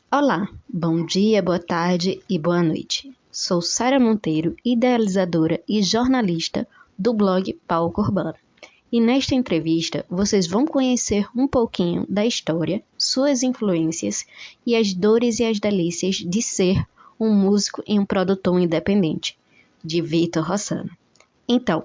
Olá, bom dia, boa tarde e boa noite. Sou Sara Monteiro, idealizadora e jornalista do blog Palco Urbano. E nesta entrevista vocês vão conhecer um pouquinho da história, suas influências e as dores e as delícias de ser um músico e um produtor independente, de Vitor Rossano. Então,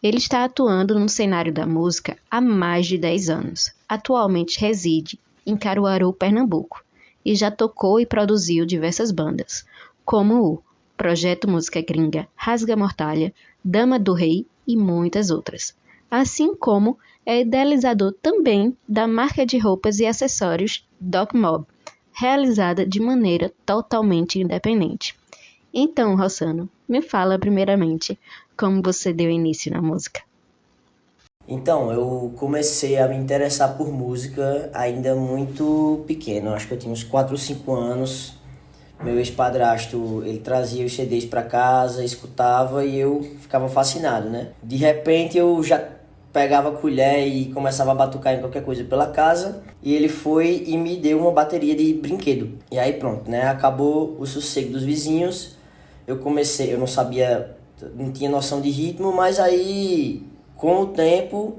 ele está atuando no cenário da música há mais de 10 anos. Atualmente reside em Caruaru, Pernambuco, e já tocou e produziu diversas bandas, como o Projeto Música Gringa, Rasga Mortalha, Dama do Rei e muitas outras. Assim como é idealizador também da marca de roupas e acessórios Doc Mob, realizada de maneira totalmente independente. Então, Rossano, me fala primeiramente como você deu início na música. Então, eu comecei a me interessar por música ainda muito pequeno. Acho que eu tinha uns 4 ou 5 anos. Meu ex-padrasto, ele trazia os CDs para casa, escutava e eu ficava fascinado, né? De repente eu já pegava a colher e começava a batucar em qualquer coisa pela casa. E ele foi e me deu uma bateria de brinquedo. E aí pronto, né? Acabou o sossego dos vizinhos. Eu não sabia, não tinha noção de ritmo, mas aí com o tempo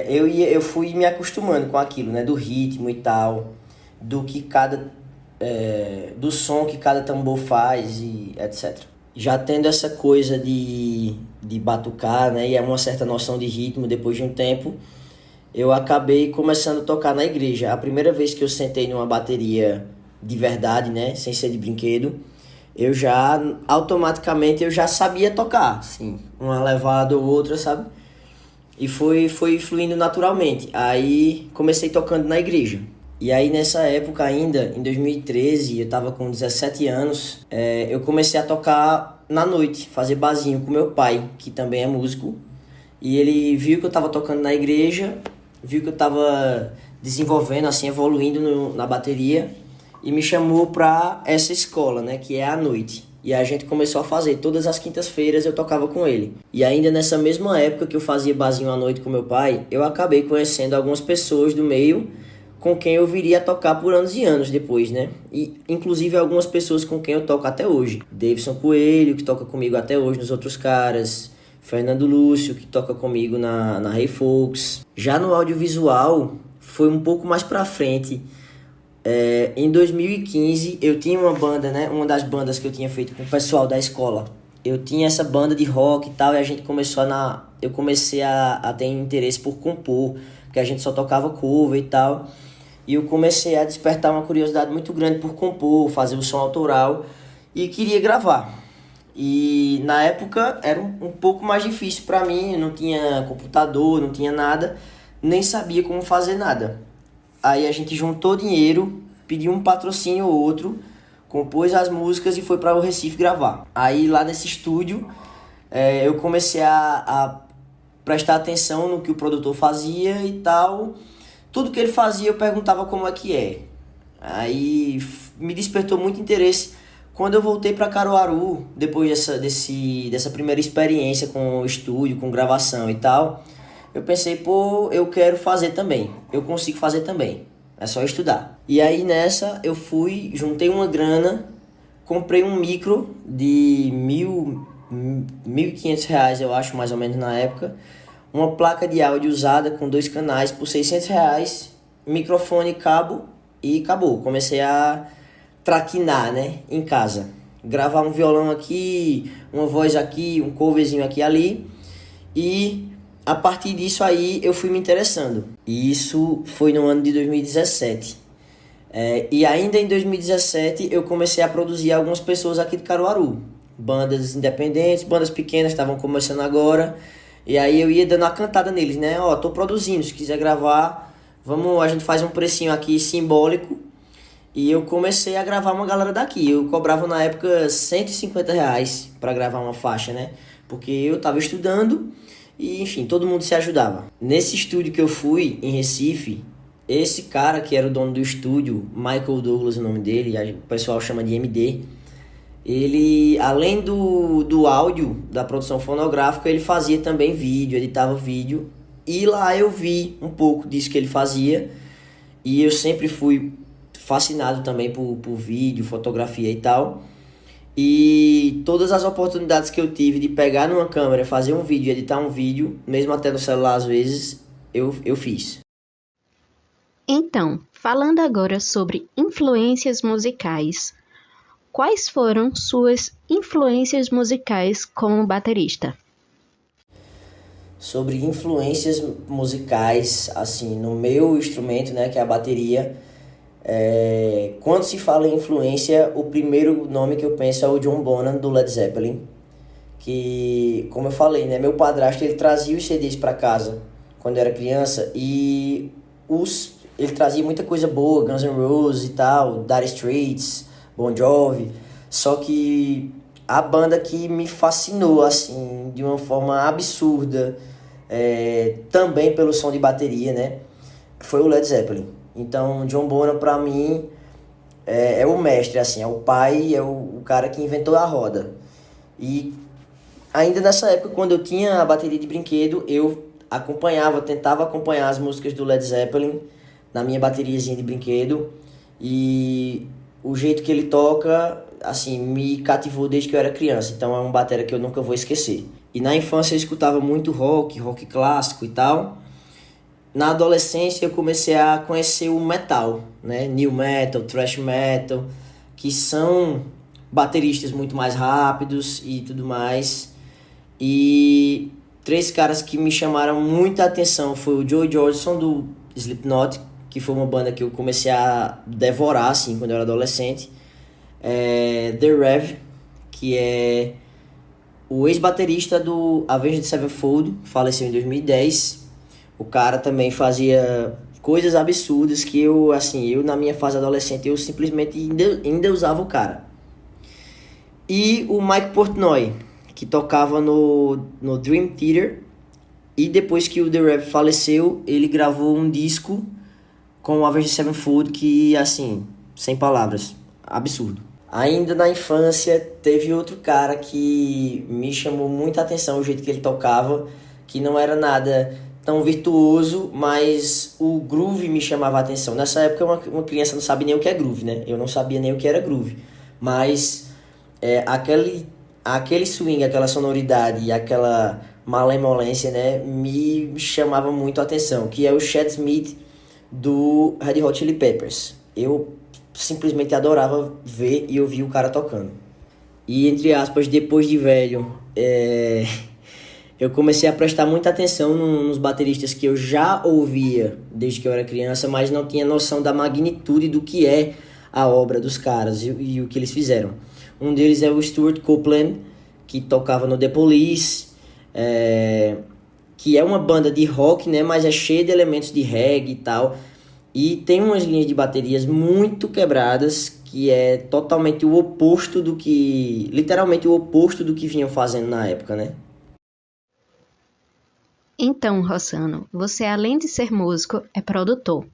eu fui me acostumando com aquilo, né? Do ritmo e tal, do que do som que cada tambor faz e etc. Já tendo essa coisa de batucar, né? E é uma certa noção de ritmo depois de um tempo, eu acabei começando a tocar na igreja. A primeira vez que eu sentei numa bateria de verdade, né? Sem ser de brinquedo, automaticamente eu já sabia tocar, assim, uma levada ou outra, sabe? E foi fluindo naturalmente. Aí comecei tocando na igreja. E aí nessa época ainda, em 2013, eu tava com 17 anos, eu comecei a tocar na noite, fazer barzinho com meu pai, que também é músico. E ele viu que eu tava tocando na igreja, viu que eu tava desenvolvendo, assim, evoluindo na bateria, e me chamou pra essa escola, né, que é à noite. E a gente começou a fazer, todas as quintas-feiras eu tocava com ele. E ainda nessa mesma época que eu fazia barzinho à noite com meu pai, eu acabei conhecendo algumas pessoas do meio com quem eu viria a tocar por anos e anos depois, né? E inclusive algumas pessoas com quem eu toco até hoje. Davidson Coelho, que toca comigo até hoje nos Outros Caras. Fernando Lúcio, que toca comigo na Hey Folks. Já no audiovisual, foi um pouco mais pra frente. Em 2015 eu tinha uma banda, né? Uma das bandas que eu tinha feito com o pessoal da escola. Eu tinha essa banda de rock e tal, e a gente eu comecei a ter interesse por compor, porque a gente só tocava cover e tal. E eu comecei a despertar uma curiosidade muito grande por compor, fazer o som autoral e queria gravar. E na época era um pouco mais difícil para mim, eu não tinha computador, não tinha nada, nem sabia como fazer nada. Aí a gente juntou dinheiro, pediu um patrocínio ou outro, compôs as músicas e foi para o Recife gravar. Aí lá nesse estúdio eu comecei a prestar atenção no que o produtor fazia e tal. Tudo que ele fazia eu perguntava como é que é. Aí me despertou muito interesse. Quando eu voltei para Caruaru, depois dessa primeira experiência com o estúdio, com gravação e tal, eu pensei, pô, eu quero fazer também. Eu consigo fazer também. É só estudar. E aí nessa eu juntei uma grana, comprei um micro de 1.500 reais, eu acho, mais ou menos na época. Uma placa de áudio usada com 2 canais por 600 reais, microfone, cabo e acabou. Comecei a traquinar, né, em casa. Gravar um violão aqui, uma voz aqui, um coverzinho aqui e ali. E a partir disso aí eu fui me interessando. E isso foi no ano de 2017. E ainda em 2017 eu comecei a produzir algumas pessoas aqui de Caruaru. Bandas independentes, bandas pequenas que estavam começando agora. E aí eu ia dando uma cantada neles, né? Ó, tô produzindo, se quiser gravar, a gente faz um precinho aqui simbólico. E eu comecei a gravar uma galera daqui. Eu cobrava na época 150 reais pra gravar uma faixa, né? Porque eu tava estudando e, enfim, todo mundo se ajudava. Nesse estúdio que eu fui, em Recife, esse cara que era o dono do estúdio, Michael Douglas, o nome dele, o pessoal chama de MD, ele, além do áudio, da produção fonográfica, ele fazia também vídeo, editava vídeo. E lá eu vi um pouco disso que ele fazia. E eu sempre fui fascinado também por vídeo, fotografia e tal. E todas as oportunidades que eu tive de pegar numa câmera, fazer um vídeo, editar um vídeo, mesmo até no celular às vezes, eu fiz. Então, falando agora sobre influências musicais, quais foram suas influências musicais como baterista? Sobre influências musicais, assim, no meu instrumento, né, que é a bateria, quando se fala em influência, o primeiro nome que eu penso é o John Bonham, do Led Zeppelin, que, como eu falei, né, meu padrasto, ele trazia os CDs para casa quando eu era criança, e ele trazia muita coisa boa, Guns N' Roses e tal, Dire Straits, Bon Jovi, só que a banda que me fascinou, assim, de uma forma absurda, também pelo som de bateria, né, foi o Led Zeppelin. Então, John Bonham, pra mim, é o mestre, assim, é o pai, é o cara que inventou a roda. E ainda nessa época, quando eu tinha a bateria de brinquedo, eu tentava acompanhar as músicas do Led Zeppelin na minha bateriazinha de brinquedo. E o jeito que ele toca, assim, me cativou desde que eu era criança. Então é uma bateria que eu nunca vou esquecer. E na infância eu escutava muito rock clássico e tal. Na adolescência eu comecei a conhecer o metal, né? New metal, thrash metal, que são bateristas muito mais rápidos e tudo mais. E três caras que me chamaram muita atenção foi o Joey Jordison do Slipknot, que foi uma banda que eu comecei a devorar assim quando eu era adolescente. The Rev, que é o ex-baterista do Avenged Sevenfold, faleceu em 2010. O cara também fazia coisas absurdas que eu na minha fase adolescente, eu simplesmente ainda usava o cara. E o Mike Portnoy, que tocava no Dream Theater. E depois que o The Rev faleceu, ele gravou um disco com o Avenged Sevenfold que, assim, sem palavras, absurdo. Ainda na infância, teve outro cara que me chamou muita atenção, o jeito que ele tocava, que não era nada tão virtuoso, mas o groove me chamava a atenção. Nessa época, uma criança não sabe nem o que é groove, né? Eu não sabia nem o que era groove. Mas aquele swing, aquela sonoridade e aquela malemolência, né, me chamava muito a atenção, que é o Chad Smith do Red Hot Chili Peppers. Eu simplesmente adorava ver e ouvir o cara tocando. E, entre aspas, depois de velho, eu comecei a prestar muita atenção nos bateristas que eu já ouvia desde que eu era criança, mas não tinha noção da magnitude do que é a obra dos caras e o que eles fizeram. Um deles é o Stuart Copeland, que tocava no The Police, que é uma banda de rock, né, mas é cheia de elementos de reggae e tal. E tem umas linhas de baterias muito quebradas, que é totalmente o oposto literalmente o oposto do que vinham fazendo na época, né? Então, Rossano, você além de ser músico, é produtor.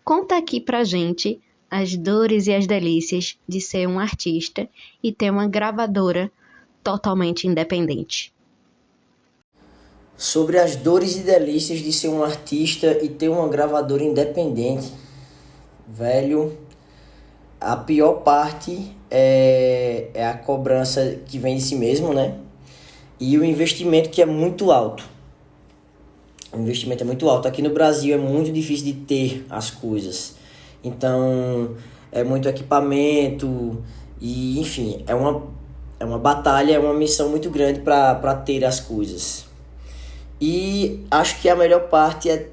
Conta aqui pra gente as dores e as delícias de ser um artista e ter uma gravadora totalmente independente. Sobre as dores e delícias de ser um artista e ter uma gravadora independente, velho, a pior parte é a cobrança que vem de si mesmo, né? E o investimento que é muito alto. O investimento é muito alto. Aqui no Brasil é muito difícil de ter as coisas. Então, é muito equipamento e, enfim, é uma batalha, é uma missão muito grande para ter as coisas. E acho que a melhor parte é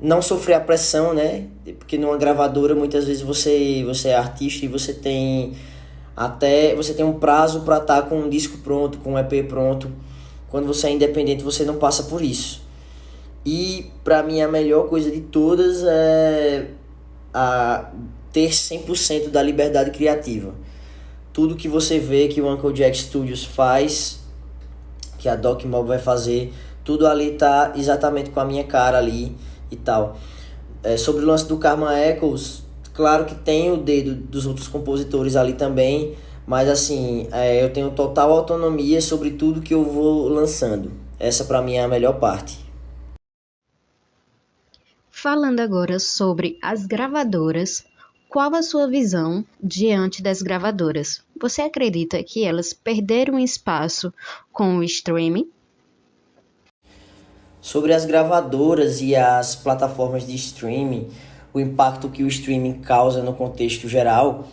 não sofrer a pressão, né? Porque numa gravadora muitas vezes você é artista e você tem um prazo para estar com um disco pronto, com um EP pronto. Quando você é independente, você não passa por isso. E para mim a melhor coisa de todas é ter 100% da liberdade criativa. Tudo que você vê que o Uncle Jack Studios faz, que a Doc Mob vai fazer, tudo ali tá exatamente com a minha cara ali e tal. Sobre o lance do Karma Echoes, claro que tem o dedo dos outros compositores ali também, mas assim, eu tenho total autonomia sobre tudo que eu vou lançando. Essa pra mim é a melhor parte. Falando agora sobre as gravadoras, Qual a sua visão diante das gravadoras? Você acredita que elas perderam espaço com o streaming? Sobre as gravadoras e as plataformas de streaming, o impacto que o streaming causa no contexto geral,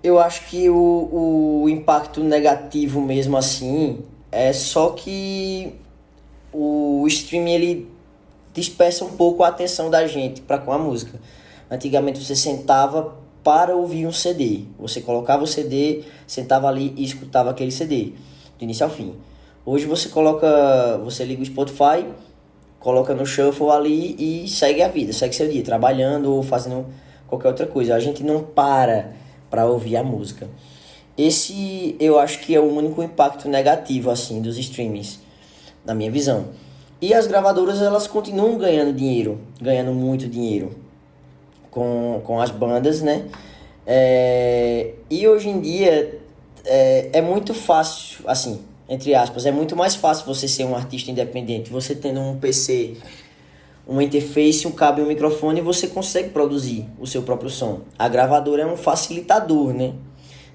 eu acho que o impacto negativo mesmo assim é só que o streaming ele dispersa um pouco a atenção da gente para com a música. Antigamente você sentava para ouvir um CD. Você colocava o CD, sentava ali e escutava aquele CD, do início ao fim. Hoje você liga o Spotify, coloca no shuffle ali e segue a vida, segue seu dia, trabalhando ou fazendo qualquer outra coisa. A gente não para ouvir a música. Esse eu acho que é o único impacto negativo assim dos streamings, na minha visão. E as gravadoras elas continuam ganhando dinheiro, ganhando muito dinheiro com as bandas, né? E hoje em dia é muito fácil, assim, entre aspas, é muito mais fácil você ser um artista independente. Você tendo um PC, uma interface, um cabo e um microfone, você consegue produzir o seu próprio som. A gravadora é um facilitador, né?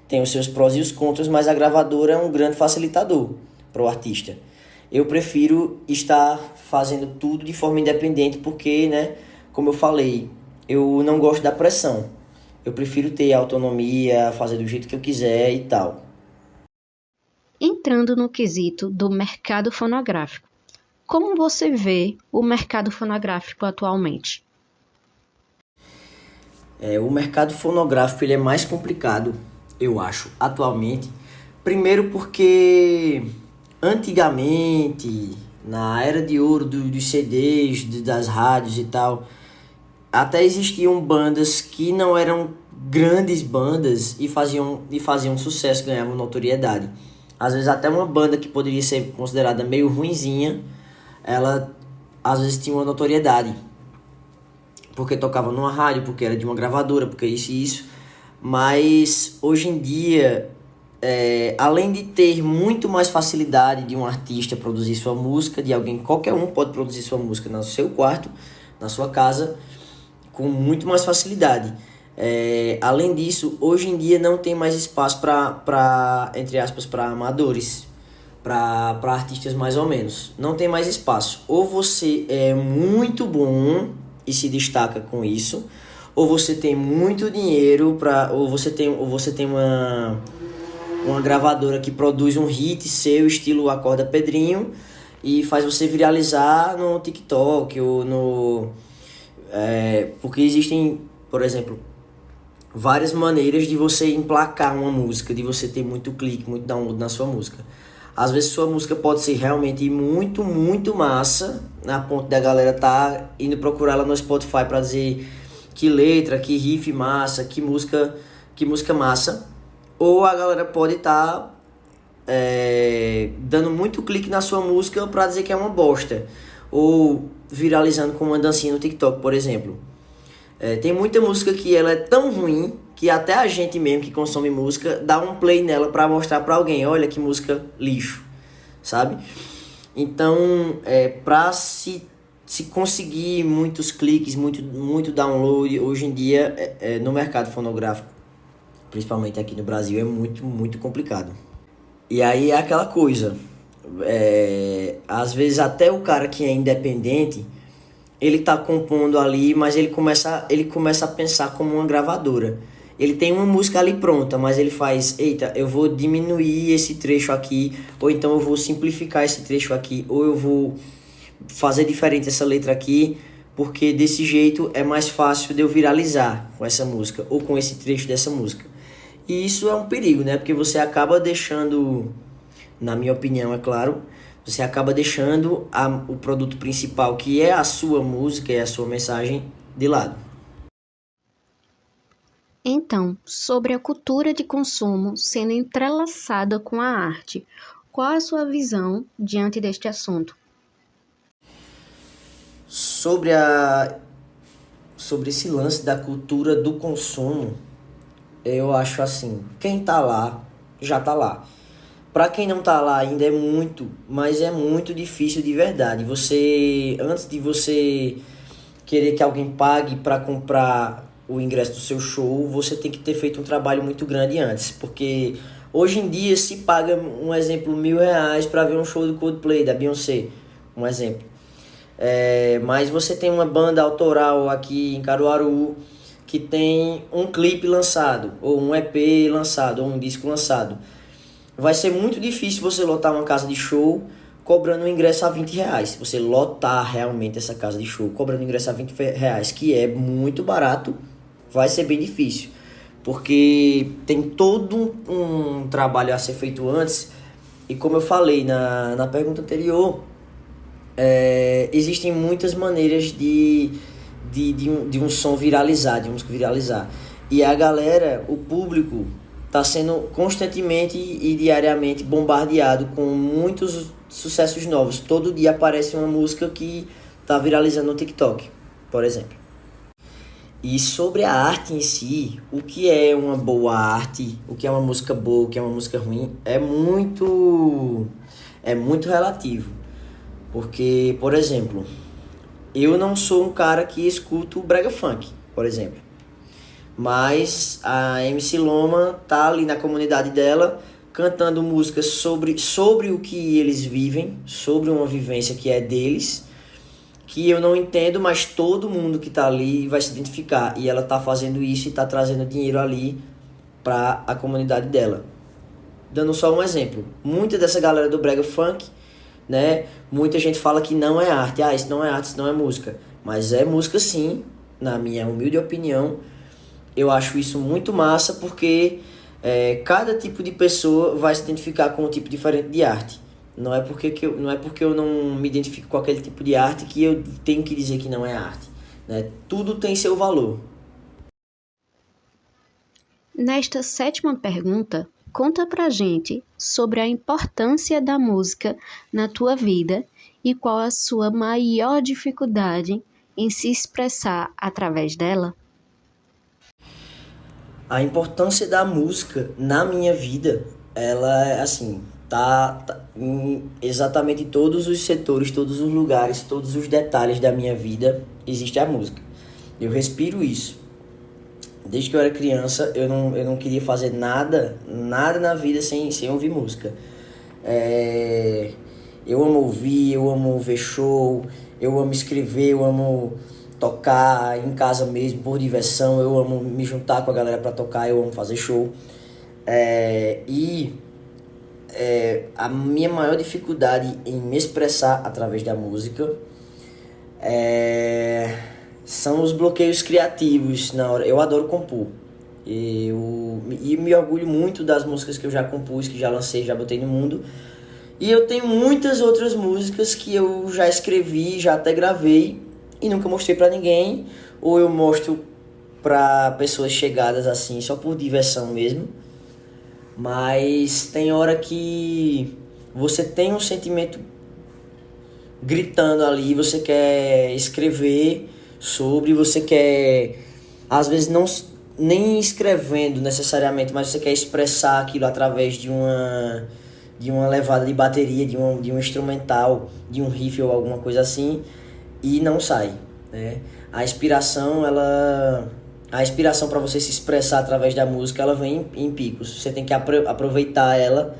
Tem os seus prós e os contras, mas a gravadora é um grande facilitador para o artista. Eu prefiro estar fazendo tudo de forma independente porque, né, como eu falei, eu não gosto da pressão. Eu prefiro ter autonomia, fazer do jeito que eu quiser e tal. Entrando no quesito do mercado fonográfico, como você vê o mercado fonográfico atualmente? O mercado fonográfico ele é mais complicado, eu acho, atualmente. Primeiro porque antigamente, na era de ouro dos CDs, das rádios e tal, até existiam bandas que não eram grandes bandas e faziam sucesso, ganhavam notoriedade. Às vezes até uma banda que poderia ser considerada meio ruinzinha, ela às vezes tinha uma notoriedade. Porque tocava numa rádio, porque era de uma gravadora, porque isso e isso. Mas hoje em dia, além de ter muito mais facilidade de um artista produzir sua música, de alguém, qualquer um pode produzir sua música no seu quarto, na sua casa, com muito mais facilidade. Além disso, hoje em dia não tem mais espaço para entre aspas, para amadores, para artistas mais ou menos. Não tem mais espaço. Ou você é muito bom e se destaca com isso, ou você tem muito dinheiro ou você tem uma gravadora que produz um hit seu, estilo Acorda Pedrinho, e faz você viralizar no TikTok ou porque existem, por exemplo, várias maneiras de você emplacar uma música, de você ter muito clique, muito download na sua música. Às vezes sua música pode ser realmente muito, muito massa, na ponto da galera tá indo procurar ela no Spotify para dizer que letra, que riff massa, que música massa. Ou a galera pode estar dando muito clique na sua música para dizer que é uma bosta. Ou viralizando com uma dancinha no TikTok, por exemplo. Tem muita música que ela é tão ruim que até a gente mesmo que consome música dá um play nela para mostrar para alguém, olha que música lixo, sabe? Então, para se conseguir muitos cliques, muito download, hoje em dia no mercado fonográfico, principalmente aqui no Brasil, é muito, muito complicado. E aí é aquela coisa, às vezes até o cara que é independente, ele tá compondo ali, mas ele começa a pensar como uma gravadora. Ele tem uma música ali pronta, mas ele faz, eita, eu vou diminuir esse trecho aqui, ou então eu vou simplificar esse trecho aqui, ou eu vou fazer diferente essa letra aqui, porque desse jeito é mais fácil de eu viralizar com essa música, ou com esse trecho dessa música. E isso é um perigo, né? Porque você acaba deixando, na minha opinião, é claro, você acaba deixando o produto principal, que é a sua música e a sua mensagem, de lado. Então, sobre a cultura de consumo sendo entrelaçada com a arte, qual a sua visão diante deste assunto? Sobre esse lance da cultura do consumo, eu acho assim, quem tá lá, já tá lá. Pra quem não tá lá ainda mas é muito difícil de verdade. Antes de você querer que alguém pague pra comprar o ingresso do seu show, você tem que ter feito um trabalho muito grande antes, porque hoje em dia se paga, um exemplo, R$ 1.000 para ver um show do Coldplay, da Beyoncé, um exemplo. Mas você tem uma banda autoral aqui em Caruaru que tem um clipe lançado, ou um EP lançado, ou um disco lançado. Vai ser muito difícil você lotar uma casa de show cobrando um ingresso a R$ 20. Você lotar realmente essa casa de show cobrando ingresso a R$ 20, que é muito barato, vai ser bem difícil. Porque tem todo um trabalho a ser feito antes. E como eu falei na pergunta anterior, existem muitas maneiras de um som viralizar, de um músico viralizar. E a galera, o público, está sendo constantemente e diariamente bombardeado com muitos sucessos novos. Todo dia aparece uma música que está viralizando no TikTok, por exemplo. E sobre a arte em si, o que é uma boa arte, o que é uma música boa, o que é uma música ruim, é muito relativo. Porque, por exemplo, eu não sou um cara que escuta o brega funk, por exemplo. Mas a MC Loma tá ali na comunidade dela cantando músicas sobre o que eles vivem, sobre uma vivência que é deles, que eu não entendo, mas todo mundo que tá ali vai se identificar. E ela tá fazendo isso e tá trazendo dinheiro ali para a comunidade dela. Dando só um exemplo, muita dessa galera do brega funk, né? Muita gente fala que não é arte. Isso não é arte, isso não é música. Mas é música sim, na minha humilde opinião. Eu acho isso muito massa porque cada tipo de pessoa vai se identificar com um tipo diferente de arte. Não é porque eu não me identifico com aquele tipo de arte que eu tenho que dizer que não é arte, né? Tudo tem seu valor. Nesta 7ª pergunta, conta pra gente sobre a importância da música na tua vida e qual a sua maior dificuldade em se expressar através dela. A importância da música na minha vida, ela é assim, tá em exatamente todos os setores, todos os lugares, todos os detalhes da minha vida existe a música. Eu respiro isso. Desde que eu era criança, eu não queria fazer nada na vida sem ouvir música. Eu amo ouvir, eu amo ver show, eu amo escrever, eu amo tocar em casa mesmo, por diversão, eu amo me juntar com a galera pra tocar, eu amo fazer show. A minha maior dificuldade em me expressar através da música são os bloqueios criativos na hora. Eu adoro compor. E me orgulho muito das músicas que eu já compus, que já lancei, já botei no mundo. E eu tenho muitas outras músicas que eu já escrevi, já até gravei e nunca mostrei pra ninguém, ou eu mostro pra pessoas chegadas assim, só por diversão mesmo. Mas tem hora que você tem um sentimento gritando ali, você quer escrever sobre, você quer, às vezes não nem escrevendo necessariamente, mas você quer expressar aquilo através de uma levada de bateria, de um instrumental, de um riff ou alguma coisa assim, e não sai, né? A inspiração para você se expressar através da música, ela vem em picos. Você tem que aproveitar ela,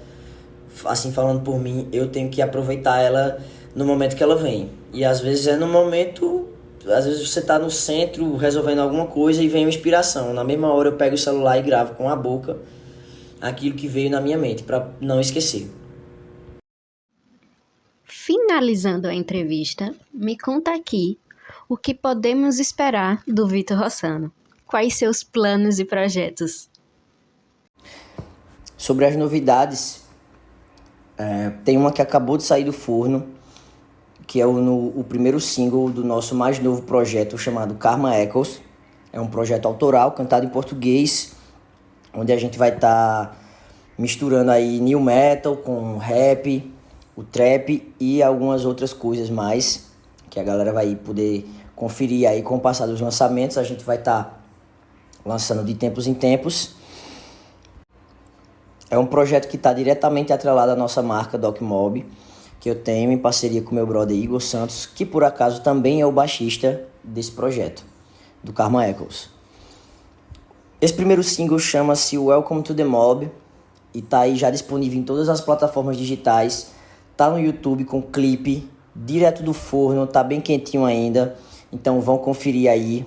assim falando por mim, eu tenho que aproveitar ela no momento que ela vem. E às vezes às vezes você tá no centro resolvendo alguma coisa e vem uma inspiração. Na mesma hora eu pego o celular e gravo com a boca aquilo que veio na minha mente, para não esquecer. Finalizando a entrevista, me conta aqui o que podemos esperar do Vitor Rossano. Quais seus planos e projetos? Sobre as novidades, tem uma que acabou de sair do forno, que é o primeiro single do nosso mais novo projeto chamado Karma Echoes. É um projeto autoral, cantado em português, onde a gente vai estar misturando aí new metal com rap, o trap e algumas outras coisas mais, que a galera vai poder conferir aí com o passar dos lançamentos. A gente vai estar lançando de tempos em tempos. É um projeto que está diretamente atrelado à nossa marca Doc Mob, que eu tenho em parceria com meu brother Igor Santos, que por acaso também é o baixista desse projeto, do Karma Echoes. Esse primeiro single chama-se Welcome to the Mob e tá aí já disponível em todas as plataformas digitais. Tá no YouTube com clipe direto do forno, tá bem quentinho ainda, então vão conferir aí.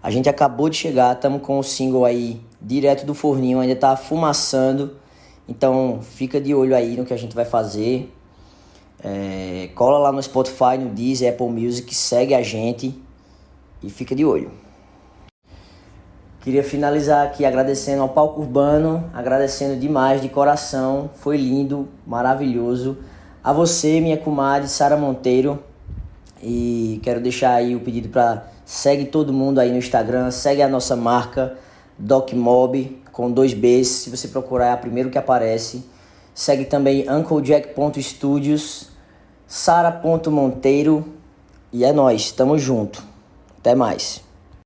A gente acabou de chegar, estamos com o single aí direto do forninho, ainda tá fumaçando, então fica de olho aí no que a gente vai fazer. Cola lá no Spotify, no Deezer, Apple Music, segue a gente e fica de olho. Queria finalizar aqui agradecendo ao Palco Urbano, agradecendo demais de coração, foi lindo, maravilhoso. A você, minha comadre Sara Monteiro, e quero deixar aí o pedido para segue todo mundo aí no Instagram, segue a nossa marca DocMob com 2 Bs, se você procurar é a primeiro que aparece. Segue também unclejack.studios, sara.monteiro e é nóis, tamo junto. Até mais.